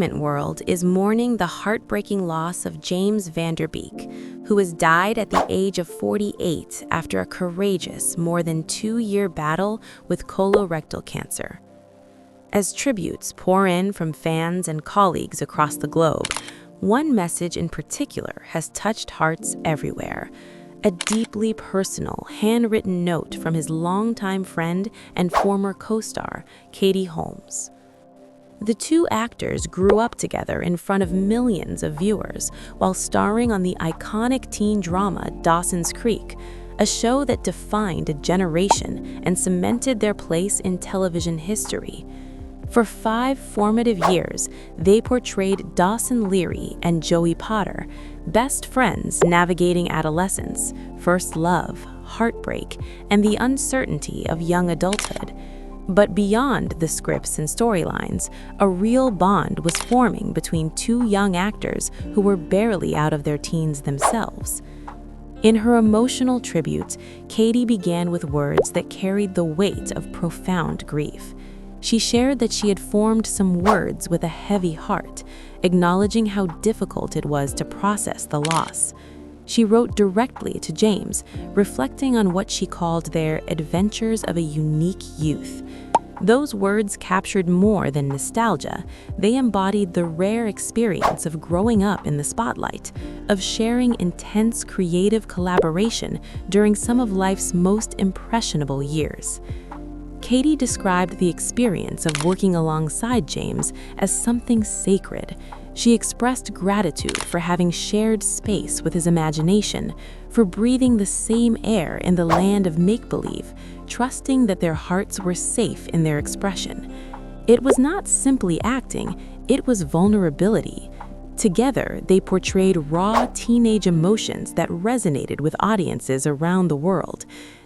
World is mourning the heartbreaking loss of James Van Der Beek, who has died at the age of 48 after a courageous, more than 2-year battle with colorectal cancer. As tributes pour in from fans and colleagues across the globe, one message in particular has touched hearts everywhere: a deeply personal, handwritten note from his longtime friend and former co-star, Katie Holmes. The two actors grew up together in front of millions of viewers while starring on the iconic teen drama Dawson's Creek, a show that defined a generation and cemented their place in television history. For 5 formative years, they portrayed Dawson Leery and Joey Potter, best friends navigating adolescence, first love, heartbreak, and the uncertainty of young adulthood. But beyond the scripts and storylines, a real bond was forming between two young actors who were barely out of their teens themselves. In her emotional tribute, Katie began with words that carried the weight of profound grief. She shared that she had formed some words with a heavy heart, acknowledging how difficult it was to process the loss. She wrote directly to James, reflecting on what she called their adventures of a unique youth. Those words captured more than nostalgia. They embodied the rare experience of growing up in the spotlight, of sharing intense creative collaboration during some of life's most impressionable years. Katie described the experience of working alongside James as something sacred. She expressed gratitude for having shared space with his imagination, for breathing the same air in the land of make-believe, trusting that their hearts were safe in their expression. It was not simply acting, it was vulnerability. Together, they portrayed raw teenage emotions that resonated with audiences around the world.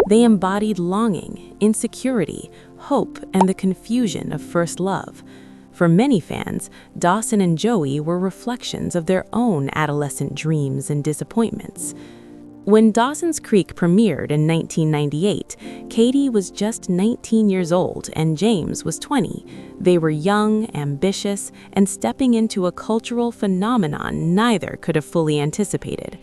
They embodied longing, insecurity, hope, and the confusion of first love. For many fans, Dawson and Joey were reflections of their own adolescent dreams and disappointments. When Dawson's Creek premiered in 1998, Katie was just 19 years old and James was 20. They were young, ambitious, and stepping into a cultural phenomenon neither could have fully anticipated.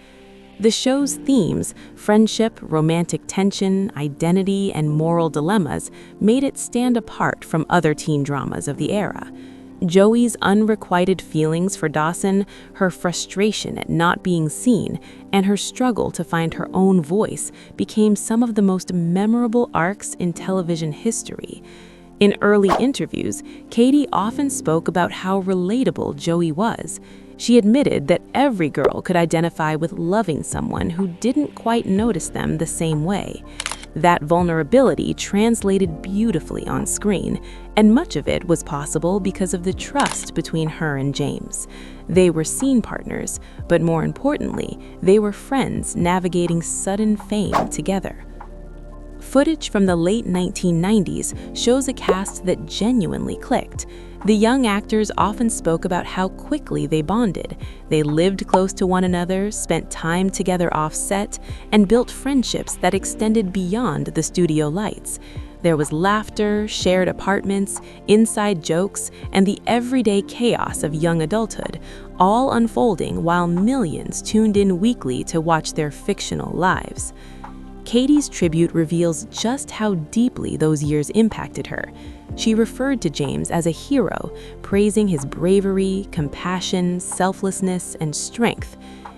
The show's themes, friendship, romantic tension, identity, and moral dilemmas, made it stand apart from other teen dramas of the era. Joey's unrequited feelings for Dawson, her frustration at not being seen, and her struggle to find her own voice became some of the most memorable arcs in television history. In early interviews, Katie often spoke about how relatable Joey was. She admitted that every girl could identify with loving someone who didn't quite notice them the same way. That vulnerability translated beautifully on screen, and much of it was possible because of the trust between her and James. They were scene partners, but more importantly, they were friends navigating sudden fame together. Footage from the late 1990s shows a cast that genuinely clicked. The young actors often spoke about how quickly they bonded. They lived close to one another, spent time together off-set, and built friendships that extended beyond the studio lights. There was laughter, shared apartments, inside jokes, and the everyday chaos of young adulthood, all unfolding while millions tuned in weekly to watch their fictional lives. Katie's tribute reveals just how deeply those years impacted her. She referred to James as a hero, praising his bravery, compassion, selflessness, and strength.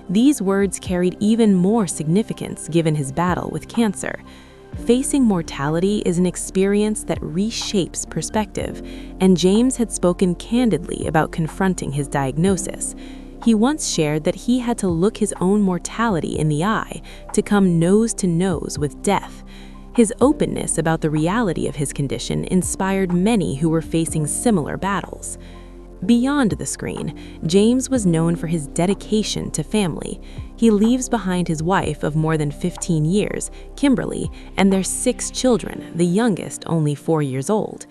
These words carried even more significance given his battle with cancer. Facing mortality is an experience that reshapes perspective, and James had spoken candidly about confronting his diagnosis. He once shared that he had to look his own mortality in the eye to come nose to nose with death. His openness about the reality of his condition inspired many who were facing similar battles. Beyond the screen, James was known for his dedication to family. He leaves behind his wife of more than 15 years, Kimberly, and their 6 children, the youngest only 4 years old.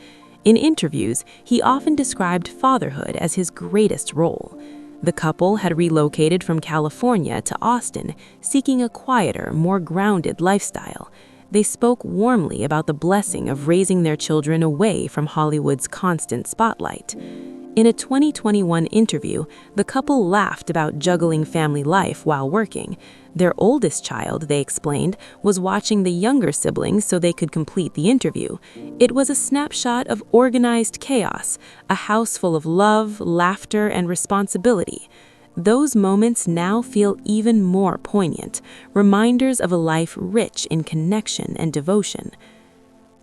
In interviews, he often described fatherhood as his greatest role. The couple had relocated from California to Austin, seeking a quieter, more grounded lifestyle. They spoke warmly about the blessing of raising their children away from Hollywood's constant spotlight. In a 2021 interview, the couple laughed about juggling family life while working. Their oldest child, they explained, was watching the younger siblings so they could complete the interview. It was a snapshot of organized chaos, a house full of love, laughter, and responsibility. Those moments now feel even more poignant, reminders of a life rich in connection and devotion.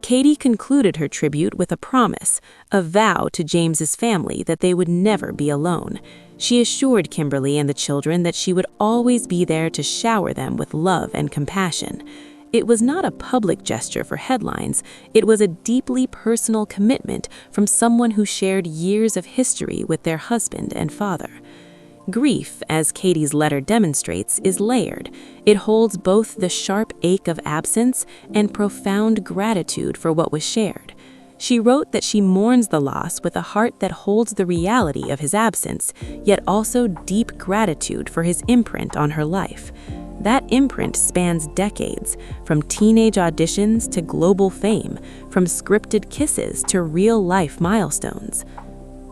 Katie concluded her tribute with a promise, a vow to James's family that they would never be alone. She assured Kimberly and the children that she would always be there to shower them with love and compassion. It was not a public gesture for headlines, it was a deeply personal commitment from someone who shared years of history with their husband and father. Grief, as Katie's letter demonstrates, is layered. It holds both the sharp ache of absence and profound gratitude for what was shared. She wrote that she mourns the loss with a heart that holds the reality of his absence, yet also deep gratitude for his imprint on her life. That imprint spans decades, from teenage auditions to global fame, from scripted kisses to real-life milestones.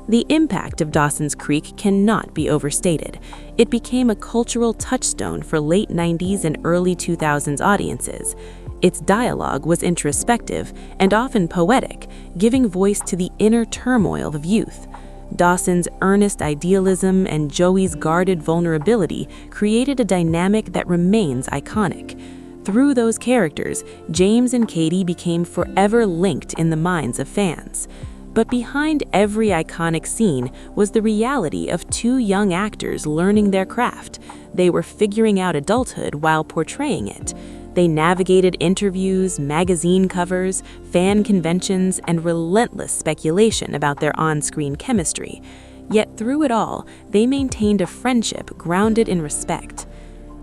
The impact of Dawson's Creek cannot be overstated. It became a cultural touchstone for late 90s and early 2000s audiences. Its dialogue was introspective and often poetic, giving voice to the inner turmoil of youth. Dawson's earnest idealism and Joey's guarded vulnerability created a dynamic that remains iconic. Through those characters, James and Katie became forever linked in the minds of fans. But behind every iconic scene was the reality of two young actors learning their craft. They were figuring out adulthood while portraying it. They navigated interviews, magazine covers, fan conventions, and relentless speculation about their on-screen chemistry. Yet through it all, they maintained a friendship grounded in respect.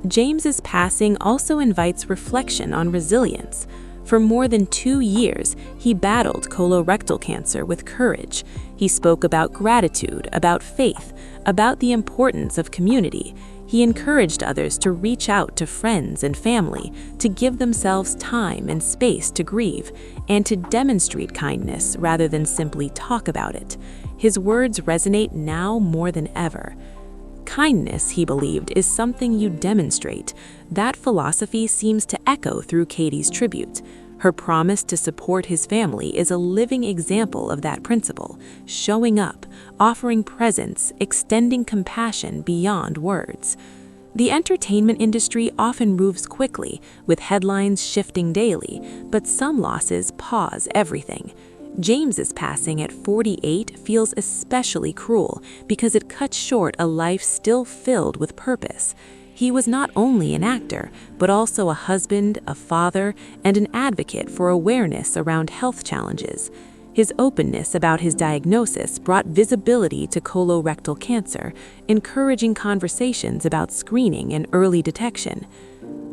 James's passing also invites reflection on resilience. For more than 2 years, he battled colorectal cancer with courage. He spoke about gratitude, about faith, about the importance of community. He encouraged others to reach out to friends and family, to give themselves time and space to grieve, and to demonstrate kindness rather than simply talk about it. His words resonate now more than ever. Kindness, he believed, is something you demonstrate. That philosophy seems to echo through Katie's tribute. Her promise to support his family is a living example of that principle, showing up, offering presence, extending compassion beyond words. The entertainment industry often moves quickly, with headlines shifting daily, but some losses pause everything. James's passing at 48 feels especially cruel because it cuts short a life still filled with purpose. He was not only an actor, but also a husband, a father, and an advocate for awareness around health challenges. His openness about his diagnosis brought visibility to colorectal cancer, encouraging conversations about screening and early detection.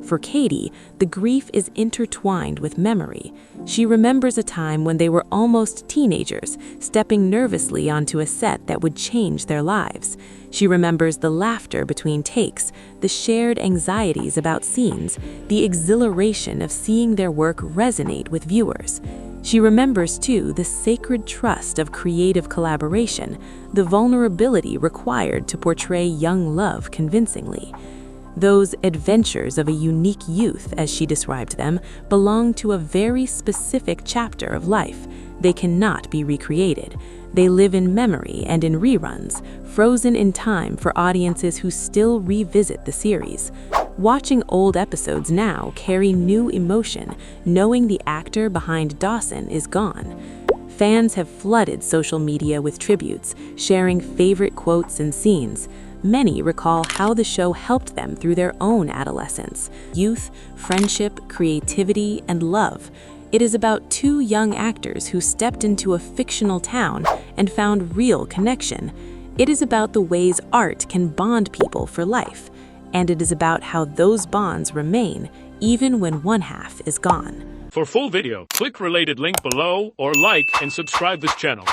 For Katie, the grief is intertwined with memory. She remembers a time when they were almost teenagers, stepping nervously onto a set that would change their lives. She remembers the laughter between takes, the shared anxieties about scenes, the exhilaration of seeing their work resonate with viewers. She remembers, too, the sacred trust of creative collaboration, the vulnerability required to portray young love convincingly. Those adventures of a unique youth, as she described them, belong to a very specific chapter of life. They cannot be recreated. They live in memory and in reruns, frozen in time for audiences who still revisit the series. Watching old episodes now carry new emotion, knowing the actor behind Dawson is gone. Fans have flooded social media with tributes, sharing favorite quotes and scenes. Many recall how the show helped them through their own adolescence, youth, friendship, creativity, and love. It is about two young actors who stepped into a fictional town and found real connection. It is about the ways art can bond people for life, and it is about how those bonds remain even when one half is gone. For full video, click related link below or like and subscribe this channel.